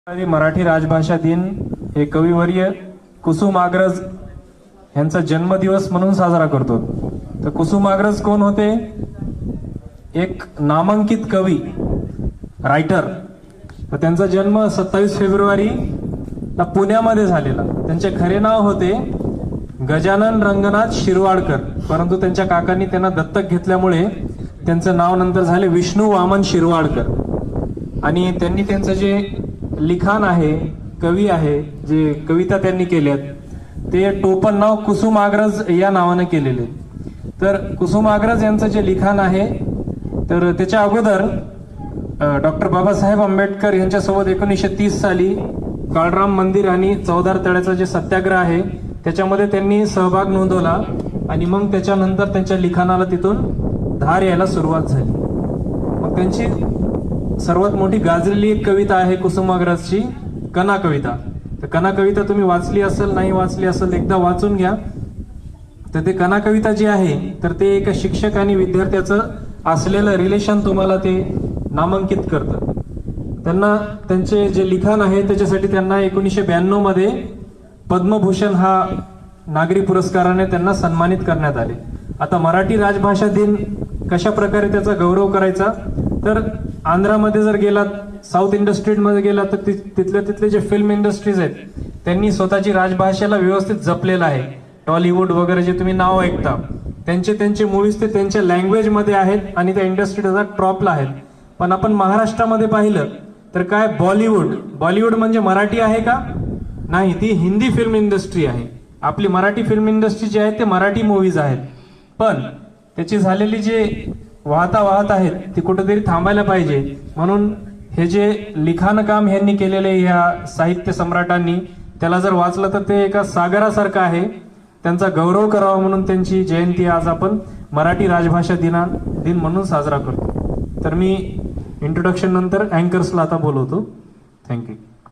मराठी राजभाषा दिन हे कविवर्य कुसुम अग्रज यांचा जन्मदिवस म्हणून साजरा करतो. तर कुसुम अग्रज कोण होते? एक नामांकित कवी, रायटर. तर त्यांचा जन्म 27 फेब्रुवारी पुण्यामध्ये झालेला. त्यांचे खरे नाव होते गजानन रंगनाथ शिरवाडकर, परंतु त्यांच्या काकांनी त्यांना दत्तक घेतल्यामुळे त्यांचं नाव नंतर झाले विष्णू वामन शिरवाडकर. आणि त्यांनी त्यांचं जे लिखाण आहे, कवी आहे, जे कविता त्यांनी केल्यात ते टोपण नाव कुसुम अग्रज या नावाने केलेले. तर कुसुम अग्रज यांचं जे लिखाण आहे, तर त्याच्या अगोदर डॉक्टर बाबासाहेब आंबेडकर यांच्यासोबत 1930 साली काळराम मंदिर आणि चौदार तळ्याचा जे सत्याग्रह आहे त्याच्यामध्ये त्यांनी सहभाग नोंदवला. आणि मग त्याच्यानंतर त्यांच्या लिखाणाला तिथून धार यायला सुरुवात झाली. मग त्यांची सर्वात मोठी गाजलेली एक कविता आहे कुसुम अग्रजची, कना कविता. तर कना कविता तुम्ही वाचली असेल, नाही वाचली असेल, एकदा वाचून घ्या. तर ते कना कविता जी आहे तर ते एका शिक्षक आणि विद्यार्थ्याचं असलेलं रिलेशन तुम्हाला ते नामांकित करतं. त्यांना त्यांचे जे लिखाण आहे त्याच्यासाठी त्यांना 1992 मध्ये पद्मभूषण हा नागरी पुरस्काराने त्यांना सन्मानित करण्यात आले. आता मराठी राजभाषा दिन कशा प्रकारे त्याचा गौरव करायचा, तर आंध्रामध्ये जर गेलात, साऊथ इंडस्ट्रीमध्ये गेलात, तर तिथले जे फिल्म इंडस्ट्रीज आहेत त्यांनी स्वतःची राजभाषेला व्यवस्थित जपलेलं आहे. टॉलिवूड वगैरे जे तुम्ही नाव ऐकता त्यांचे मूवीज ते त्यांच्या लँग्वेजमध्ये आहेत आणि त्या इंडस्ट्री टॉपला आहेत. पण आपण महाराष्ट्रामध्ये पाहिलं तर काय, बॉलिवूड म्हणजे मराठी आहे का? नाही, ती हिंदी फिल्म इंडस्ट्री आहे. आपली मराठी फिल्म इंडस्ट्री जी आहे ते मराठी मूवीज आहेत. पण त्याची झालेली जे वाहत आहेत ती कुठेतरी थांबायला पाहिजे. म्हणून हे जे लिखाण काम ह्यांनी केलेले ह्या साहित्य सम्राटांनी, त्याला जर वाचलं तर ते एका सागरासारखं आहे. त्यांचा गौरव करावा म्हणून त्यांची जयंती आज आपण मराठी राजभाषा दिन म्हणून साजरा करतो. तर मी इंट्रोडक्शन नंतर अँकर्सला आता बोलवतो. थँक्यू.